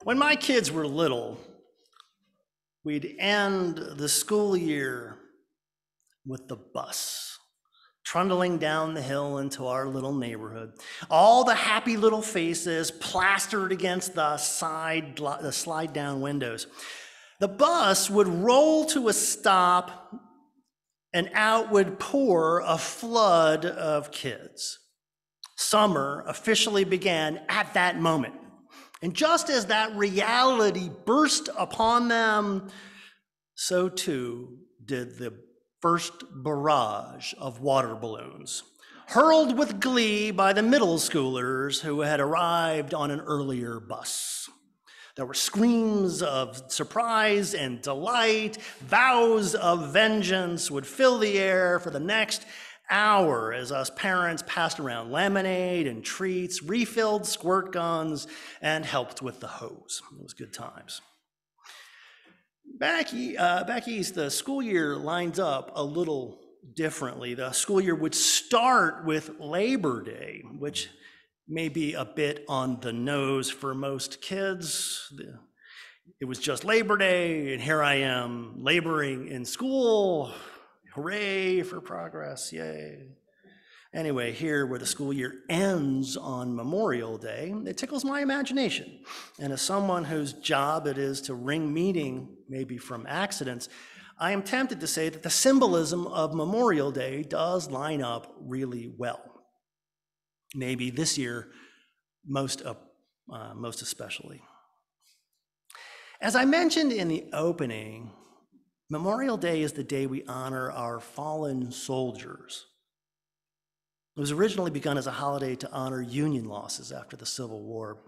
When my kids were little, we'd end the school year with the bus, trundling down the hill into our little neighborhood. All the happy little faces plastered against the slide-down windows. The bus would roll to a stop, and out would pour a flood of kids. Summer officially began at that moment. And just as that reality burst upon them, so too did the first barrage of water balloons, hurled with glee by the middle schoolers who had arrived on an earlier bus. There were screams of surprise and delight. Vows of vengeance would fill the air for the next hour as us parents passed around lemonade and treats, refilled squirt guns, and helped with the hose. It was good times. Back east, the school year lines up a little differently. The school year would start with Labor Day, which may be a bit on the nose for most kids. It was just Labor Day, and here I am laboring in school. Hooray for progress, yay. Anyway, here where the school year ends on Memorial Day, it tickles my imagination. And as someone whose job it is to wring meaning, maybe from accidents, I am tempted to say that the symbolism of Memorial Day does line up really well. Maybe this year, most especially. As I mentioned in the opening, Memorial Day is the day we honor our fallen soldiers. It was originally begun as a holiday to honor Union losses after the Civil War.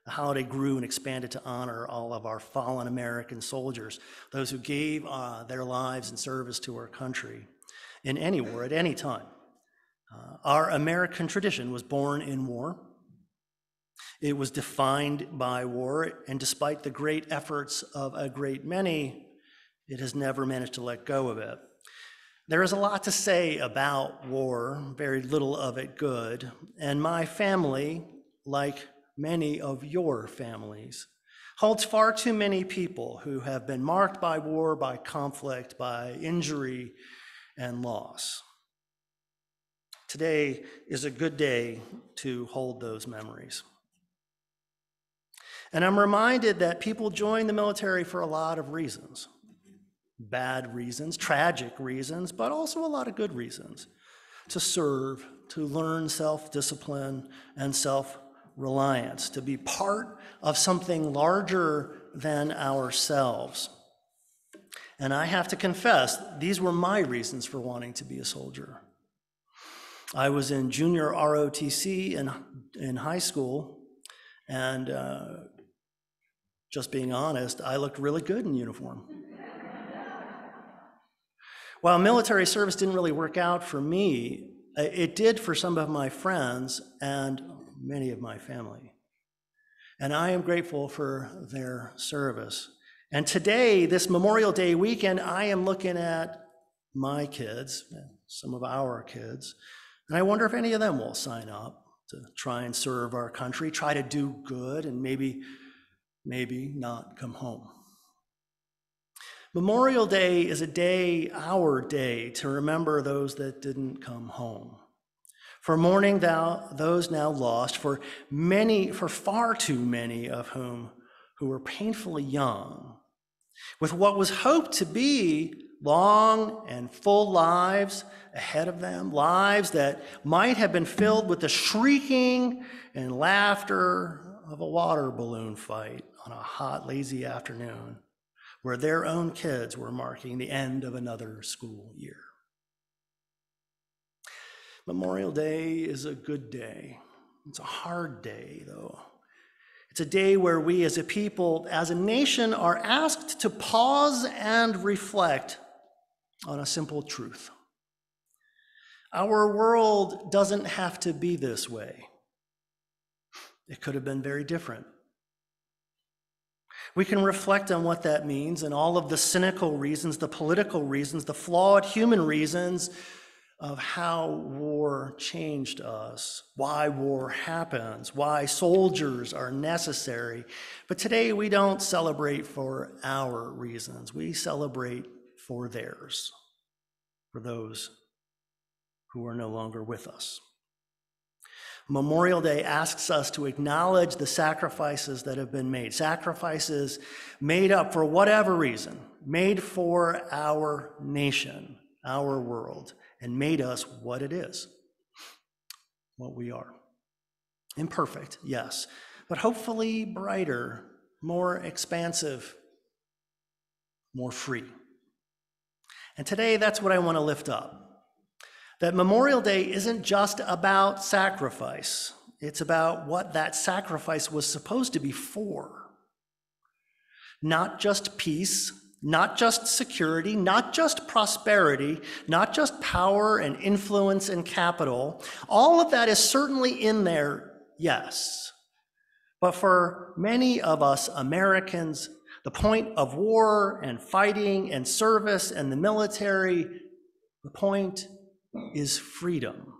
The holiday grew and expanded to honor all of our fallen American soldiers, those who gave their lives in service to our country in any war at any time. Our American tradition was born in war. It was defined by war, and despite the great efforts of a great many, it has never managed to let go of it. There is a lot to say about war, very little of it good, and my family, like many of your families, holds far too many people who have been marked by war, by conflict, by injury and loss. Today is a good day to hold those memories. And I'm reminded that people join the military for a lot of reasons. Bad reasons, tragic reasons, but also a lot of good reasons. To serve, to learn self-discipline and self-reliance, to be part of something larger than ourselves. And I have to confess, these were my reasons for wanting to be a soldier. I was in junior ROTC in high school, and just being honest, I looked really good in uniform. While military service didn't really work out for me, it did for some of my friends and many of my family. And I am grateful for their service. And today, this Memorial Day weekend, I am looking at my kids, some of our kids, and I wonder if any of them will sign up to try and serve our country, try to do good, and maybe not come home. Memorial Day is a day, our day, to remember those that didn't come home. For mourning those now lost, for far too many of whom who were painfully young, with what was hoped to be long and full lives ahead of them, lives that might have been filled with the shrieking and laughter of a water balloon fight on a hot, lazy afternoon, where their own kids were marking the end of another school year. Memorial Day is a good day. It's a hard day, though. It's a day where we as a people, as a nation, are asked to pause and reflect on a simple truth. Our world doesn't have to be this way. It could have been very different. We can reflect on what that means and all of the cynical reasons, the political reasons, the flawed human reasons of how war changed us, why war happens, why soldiers are necessary. But today we don't celebrate for our reasons. We celebrate for theirs, for those who are no longer with us. Memorial Day asks us to acknowledge the sacrifices that have been made, sacrifices made up for whatever reason, made for our nation, our world, and made us what it is, what we are. Imperfect, yes, but hopefully brighter, more expansive, more free. And today, that's what I want to lift up. That Memorial Day isn't just about sacrifice. It's about what that sacrifice was supposed to be for. Not just peace, not just security, not just prosperity, not just power and influence and capital. All of that is certainly in there, yes. But for many of us Americans, the point of war and fighting and service and the military, the point is freedom.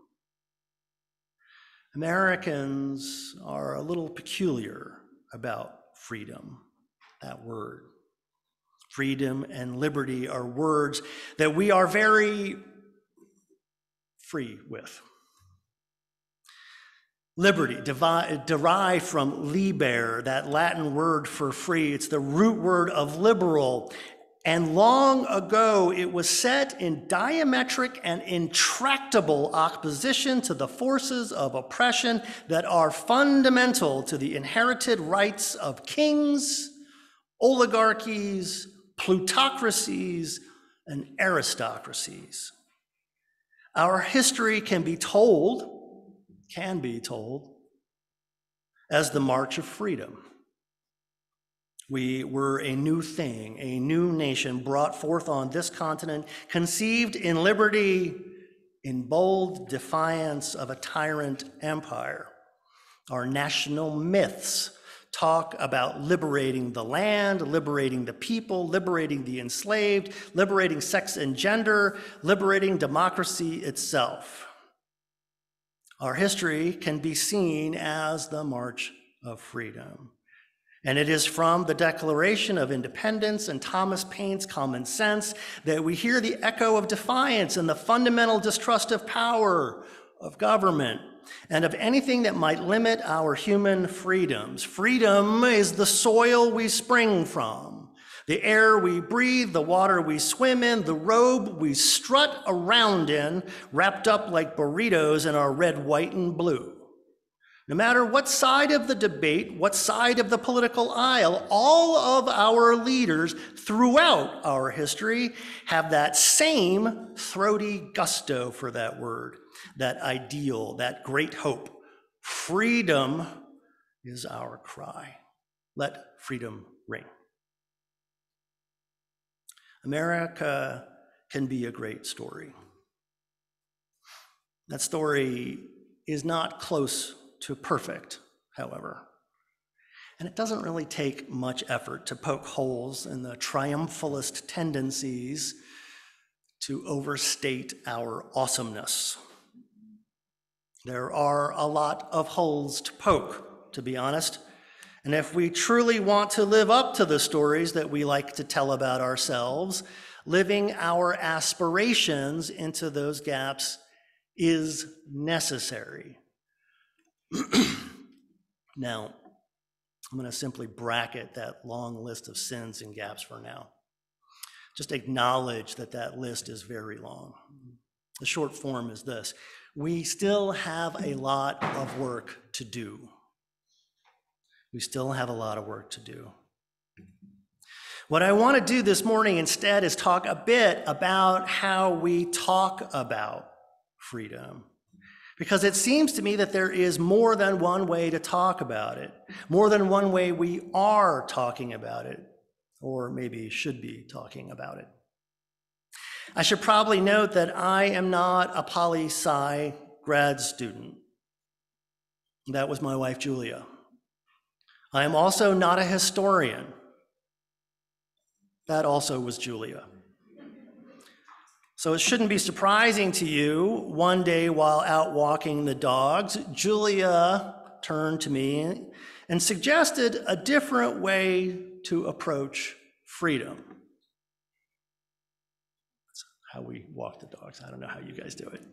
Americans are a little peculiar about freedom, that word. Freedom and liberty are words that we are very free with. Liberty, derived from liber, that Latin word for free. It's the root word of liberal. And long ago, it was set in diametric and intractable opposition to the forces of oppression that are fundamental to the inherited rights of kings, oligarchies, plutocracies, and aristocracies. Our history can be told as the March of Freedom. We were a new thing, a new nation brought forth on this continent, conceived in liberty, in bold defiance of a tyrant empire. Our national myths talk about liberating the land, liberating the people, liberating the enslaved, liberating sex and gender, liberating democracy itself. Our history can be seen as the March of Freedom. And it is from the Declaration of Independence and Thomas Paine's Common Sense that we hear the echo of defiance and the fundamental distrust of power, of government, and of anything that might limit our human freedoms. Freedom is the soil we spring from, the air we breathe, the water we swim in, the robe we strut around in, wrapped up like burritos in our red, white, and blue. No matter what side of the debate, what side of the political aisle, all of our leaders throughout our history have that same throaty gusto for that word, that ideal, that great hope. Freedom is our cry. Let freedom ring. America can be a great story. That story is not close to perfect, however. And it doesn't really take much effort to poke holes in the triumphalist tendencies to overstate our awesomeness. There are a lot of holes to poke, to be honest. And if we truly want to live up to the stories that we like to tell about ourselves, living our aspirations into those gaps is necessary. Now, I'm going to simply bracket that long list of sins and gaps for now. Just acknowledge that that list is very long. The short form is this: we still have a lot of work to do. We still have a lot of work to do. What I want to do this morning instead is talk a bit about how we talk about freedom. Because it seems to me that there is more than one way to talk about it, more than one way we are talking about it, or maybe should be talking about it. I should probably note that I am not a poli-sci grad student. That was my wife, Julia. I am also not a historian. That also was Julia. So it shouldn't be surprising to you, one day while out walking the dogs, Julia turned to me and suggested a different way to approach freedom. That's how we walk the dogs. I don't know how you guys do it.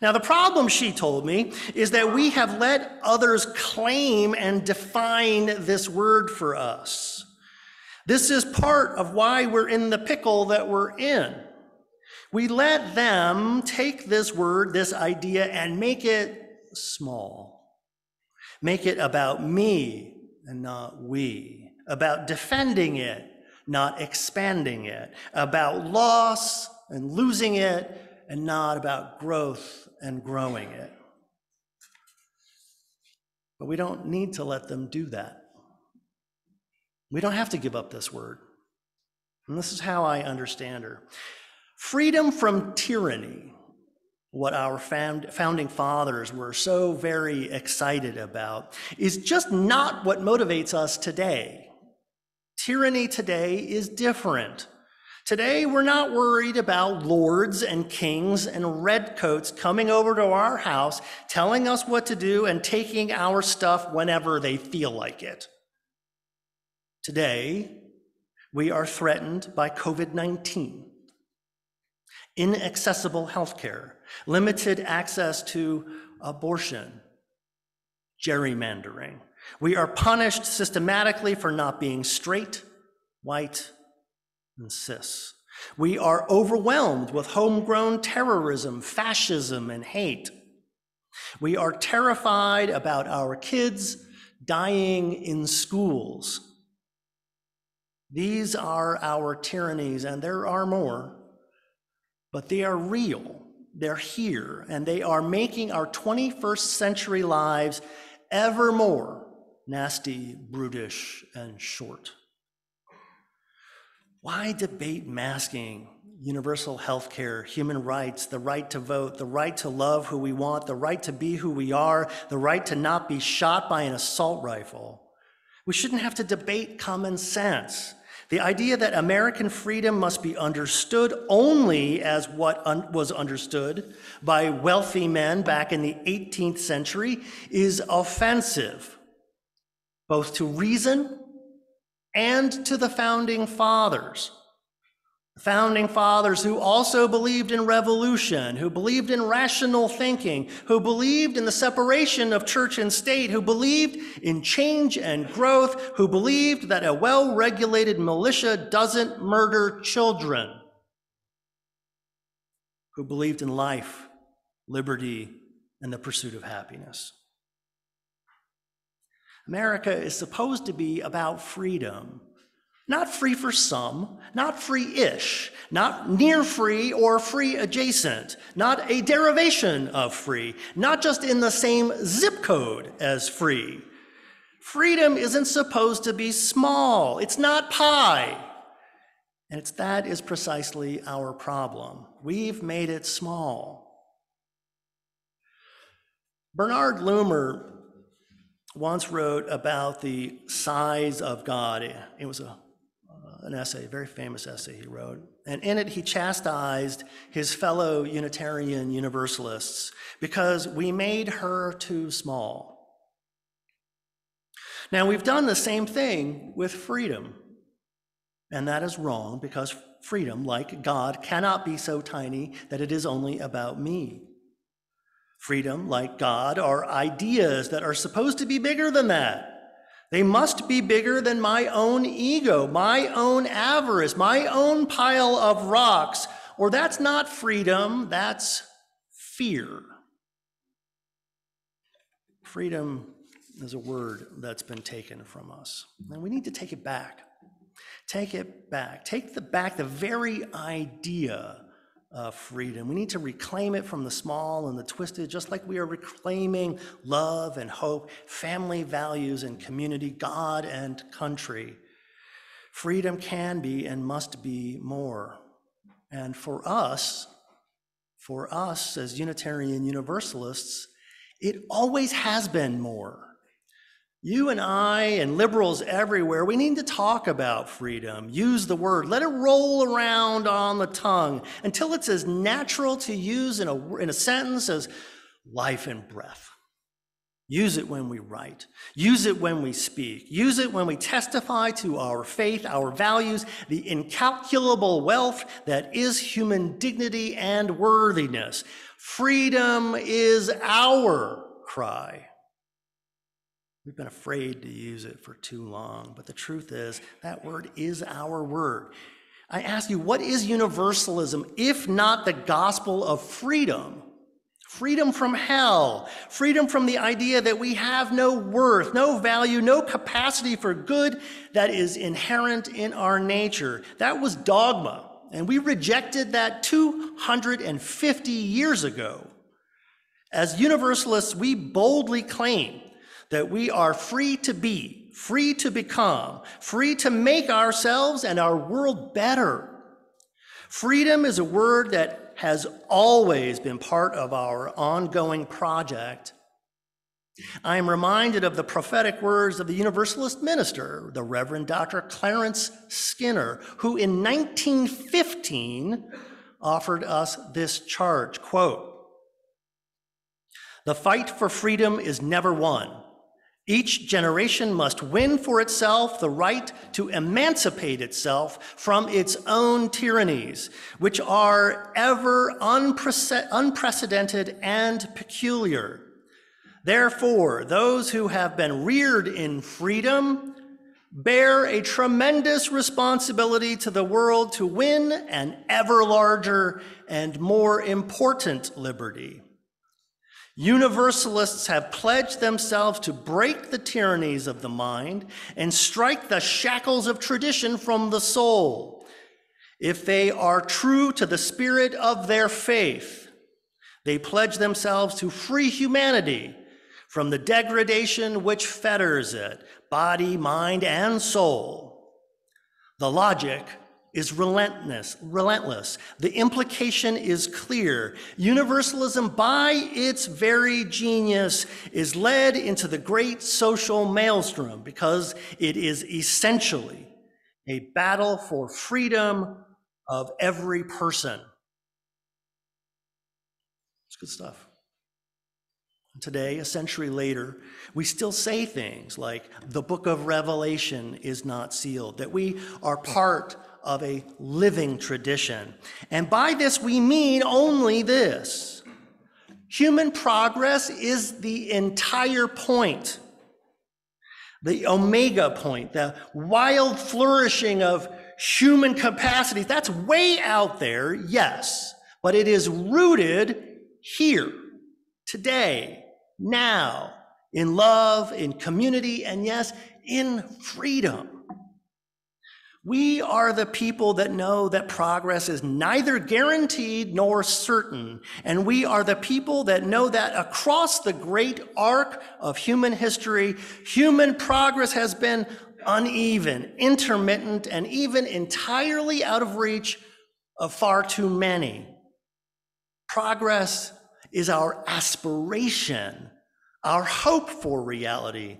Now, the problem, she told me, is that we have let others claim and define this word for us. This is part of why we're in the pickle that we're in. We let them take this word, this idea, and make it small. Make it about me and not we. About defending it, not expanding it. About loss and losing it, and not about growth and growing it. But we don't need to let them do that. We don't have to give up this word. And this is how I understand her. Freedom from tyranny, what our founding fathers were so very excited about, is just not what motivates us today. Tyranny today is different. Today, we're not worried about lords and kings and redcoats coming over to our house, telling us what to do and taking our stuff whenever they feel like it. Today, we are threatened by COVID-19, inaccessible healthcare, limited access to abortion, gerrymandering. We are punished systematically for not being straight, white, and cis. We are overwhelmed with homegrown terrorism, fascism, and hate. We are terrified about our kids dying in schools. These are our tyrannies, and there are more, but they are real. They're here, and they are making our 21st century lives ever more nasty, brutish, and short. Why debate masking, universal health care, human rights, the right to vote, the right to love who we want, the right to be who we are, the right to not be shot by an assault rifle? We shouldn't have to debate common sense. The idea that American freedom must be understood only as what was understood by wealthy men back in the 18th century is offensive, both to reason and to the founding fathers. The founding fathers who also believed in revolution, who believed in rational thinking, who believed in the separation of church and state, who believed in change and growth, who believed that a well-regulated militia doesn't murder children, who believed in life, liberty, and the pursuit of happiness. America is supposed to be about freedom, not free for some, not free-ish, not near free or free adjacent, not a derivation of free, not just in the same zip code as free. Freedom isn't supposed to be small. It's not pie. And that is precisely our problem. We've made it small. Bernard Loomer once wrote about the size of God. It was an essay, a very famous essay he wrote. And in it, he chastised his fellow Unitarian Universalists because we made her too small. Now, we've done the same thing with freedom. And that is wrong because freedom, like God, cannot be so tiny that it is only about me. Freedom, like God, are ideas that are supposed to be bigger than that. They must be bigger than my own ego, my own avarice, my own pile of rocks, or that's not freedom, that's fear. Freedom is a word that's been taken from us, and we need to take it back. Take it back. Take back the very idea of freedom. We need to reclaim it from the small and the twisted, just like we are reclaiming love and hope, family values and community, God and country. Freedom can be and must be more. And for us as Unitarian Universalists, it always has been more. You and I and liberals everywhere, we need to talk about freedom. Use the word. Let it roll around on the tongue until it's as natural to use in a sentence as life and breath. Use it when we write. Use it when we speak. Use it when we testify to our faith, our values, the incalculable wealth that is human dignity and worthiness. Freedom is our cry. We've been afraid to use it for too long, but the truth is that word is our word. I ask you, what is universalism if not the gospel of freedom? Freedom from hell, freedom from the idea that we have no worth, no value, no capacity for good that is inherent in our nature. That was dogma, and we rejected that 250 years ago. As universalists, we boldly claim that we are free to be, free to become, free to make ourselves and our world better. Freedom is a word that has always been part of our ongoing project. I am reminded of the prophetic words of the Universalist minister, the Reverend Dr. Clarence Skinner, who in 1915 offered us this charge, quote, "The fight for freedom is never won. Each generation must win for itself the right to emancipate itself from its own tyrannies, which are ever unprecedented and peculiar. Therefore, those who have been reared in freedom bear a tremendous responsibility to the world to win an ever larger and more important liberty. Universalists have pledged themselves to break the tyrannies of the mind and strike the shackles of tradition from the soul. If they are true to the spirit of their faith, they pledge themselves to free humanity from the degradation which fetters it, body, mind, and soul. The logic is relentless. The implication is clear. Universalism, by its very genius, is led into the great social maelstrom because it is essentially a battle for freedom of every person." It's good stuff. Today, a century later, we still say things like the book of Revelation is not sealed, that we are part of a living tradition. And by this, we mean only this: human progress is the entire point, the omega point, the wild flourishing of human capacities. That's way out there, yes, but it is rooted here, today, now, in love, in community, and yes, in freedom. We are the people that know that progress is neither guaranteed nor certain. And we are the people that know that across the great arc of human history, human progress has been uneven, intermittent, and even entirely out of reach of far too many. Progress is our aspiration, our hope for reality,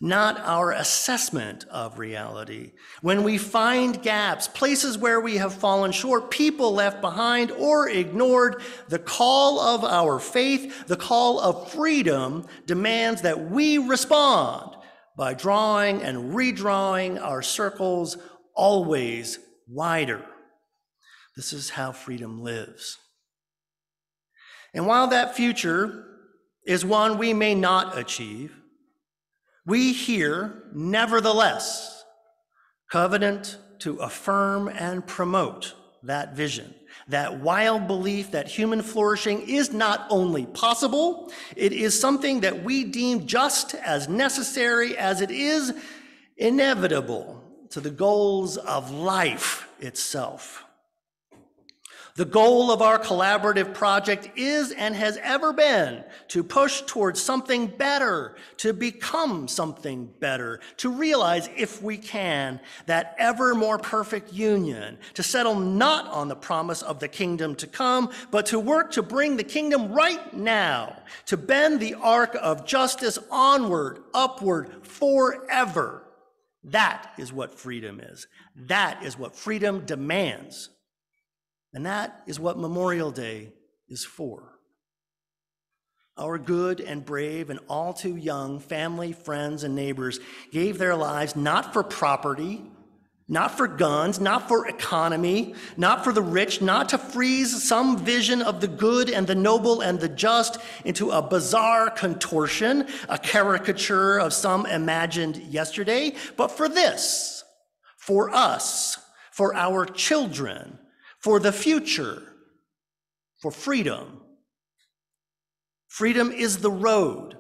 not our assessment of reality. When we find gaps, places where we have fallen short, people left behind or ignored, the call of our faith, the call of freedom demands that we respond by drawing and redrawing our circles always wider. This is how freedom lives. And while that future is one we may not achieve, we here, nevertheless, covenant to affirm and promote that vision, that wild belief that human flourishing is not only possible, it is something that we deem just as necessary as it is inevitable to the goals of life itself. The goal of our collaborative project is and has ever been to push towards something better, to become something better, to realize, if we can, that ever more perfect union, to settle not on the promise of the kingdom to come, but to work to bring the kingdom right now, to bend the arc of justice onward, upward, forever. That is what freedom is. That is what freedom demands. And that is what Memorial Day is for. Our good and brave and all too young family, friends, and neighbors gave their lives not for property, not for guns, not for economy, not for the rich, not to freeze some vision of the good and the noble and the just into a bizarre contortion, a caricature of some imagined yesterday, but for this, for us, for our children, for the future, for freedom. Freedom is the road.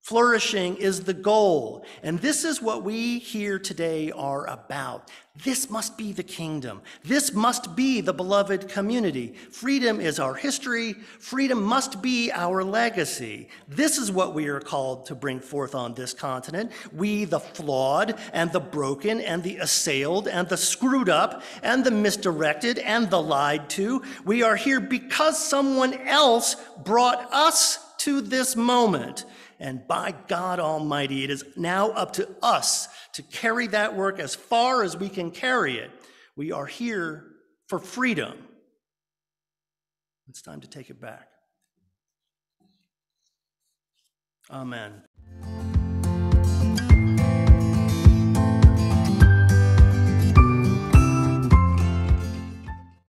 Flourishing is the goal. And this is what we here today are about. This must be the kingdom. This must be the beloved community. Freedom is our history. Freedom must be our legacy. This is what we are called to bring forth on this continent. We, the flawed and the broken and the assailed and the screwed up and the misdirected and the lied to. We are here because someone else brought us to this moment. And by God Almighty, it is now up to us to carry that work as far as we can carry it. We are here for freedom. It's time to take it back. Amen.